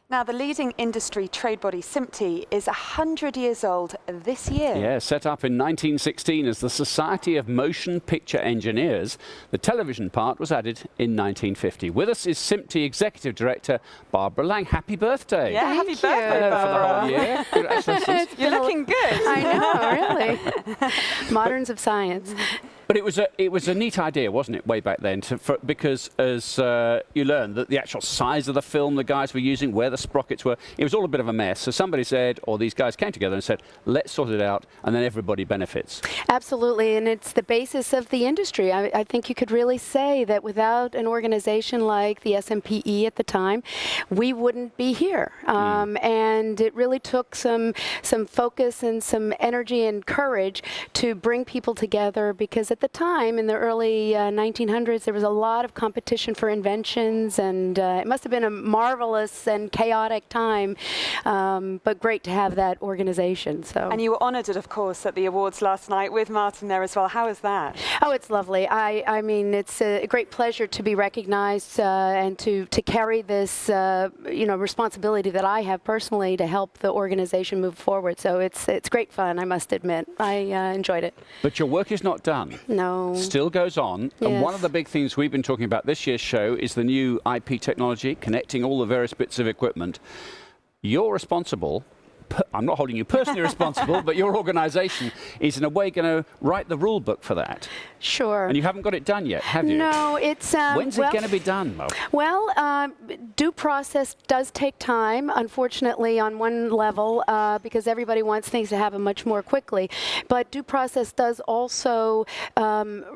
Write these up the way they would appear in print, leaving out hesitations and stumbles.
Now, the leading industry trade body, SMPTE, is 100 years old this year. Yeah, set up in 1916 as the Society of Motion Picture Engineers. The television part was added in 1950. With us is SMPTE Executive Director Barbara Lange. Happy birthday. Yeah, happy birthday, Hello Barbara. for the whole year. Congratulations. You're looking good. I know, really. Moderns of science. But it was a neat idea, wasn't it, way back then? Because as you learned that the actual size of the film the guys were using, where the sprockets were, it was all a bit of a mess. So somebody said, or these guys came together and said, let's sort it out, and then everybody benefits. Absolutely, and it's the basis of the industry. I think you could really say that without an organization like the SMPTE at the time, we wouldn't be here. And it really took some focus and some energy and courage to bring people together, because at the time, in the early 1900s, there was a lot of competition for inventions, and it must have been a marvelous and chaotic time, but great to have that organization. So. And you were honoured, of course, at the awards last night with Martin there as well. How was that? Oh, it's lovely. I mean, it's a great pleasure to be recognized and to carry this, responsibility that I have personally to help the organization move forward. So it's great fun, I must admit. I enjoyed it. But your work is not done. No. Still goes on. Yes. And one of the big things we've been talking about this year's show is the new IP technology, connecting all the various bits of equipment. You're responsible. I'm not holding you personally responsible, but your organization is in a way going to write the rule book for that. Sure. And you haven't got it done yet, have you? No, it's... When's it going to be done, Mo? Well, due process does take time, unfortunately, on one level, because everybody wants things to happen much more quickly. But due process does also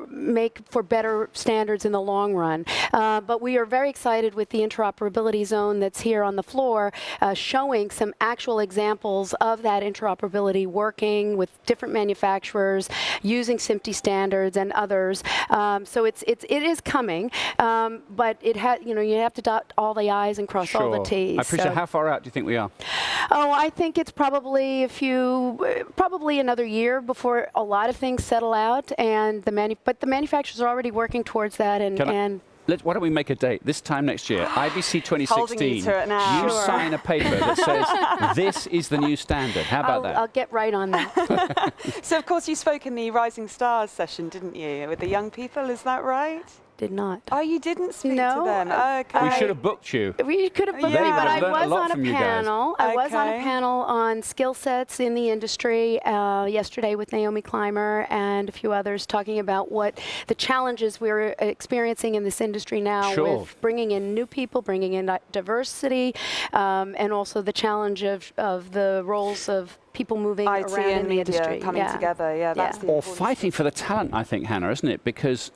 make for better standards in the long run. But we are very excited with the interoperability zone that's here on the floor, showing some actual examples of that interoperability working with different manufacturers, using SMPTE standards and others. So it is coming, but you have to dot all the I's and cross all the T's. I appreciate. How far out do you think we are? Oh, I think it's probably probably another year before a lot of things settle out, and but the manufacturers are already working towards that, Why don't we make a date this time next year? IBC2016. You sign a paper that says this is the new standard. How about that? I'll get right on that. So, of course, you spoke in the Rising Stars session, didn't you, with the young people? Is that right? Did not. Oh, you didn't speak No, to them? Okay. We should have booked you. We could have booked Yeah. me, but I Learned a was lot on a from you guys. panel. I was on a Okay. panel on skill sets in the industry yesterday with Naomi Clymer and a few others, talking about what the challenges we're experiencing in this industry now with bringing in new people, bringing in diversity, and also the challenge of the roles of people moving IT around and in the media industry. coming together. Yeah, that's the Or important fighting for the talent, I think, Hannah, isn't it? Because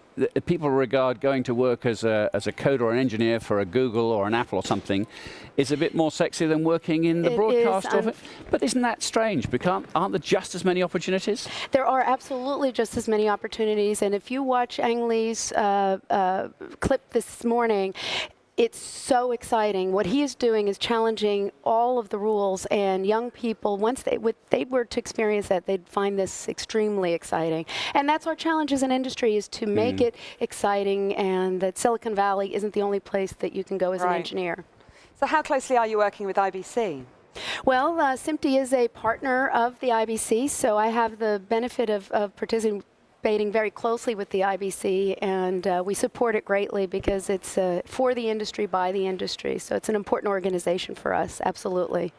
people regard going to work as a coder or an engineer for a Google or an Apple or something is a bit more sexy than working in the broadcast of it. But isn't that strange? Because aren't there just as many opportunities? There are absolutely just as many opportunities, and if you watch Ang Lee's clip this morning, it's so exciting. What he is doing is challenging all of the rules, and young people, once they were to experience that, they'd find this extremely exciting. And that's our challenge as an industry, is to make it exciting, and that Silicon Valley isn't the only place that you can go as an engineer. So how closely are you working with IBC? Well, SMPTE is a partner of the IBC, so I have the benefit of participating very closely with the IBC, and we support it greatly because it's for the industry, by the industry. So it's an important organization for us, absolutely.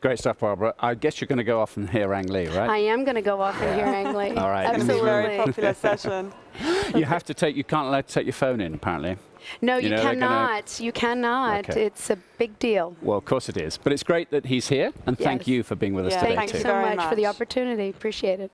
Great stuff, Barbara. I guess you're going to go off and hear Ang Lee, right? I am going to go off and hear Ang Lee. All right. Absolutely. It's a very popular session. You can't allow to take your phone in, apparently. No, you cannot. You cannot. Okay. It's a big deal. Well, of course it is. But it's great that he's here, and thank you for being with us today, Thank too. you so much for the opportunity. Appreciate it.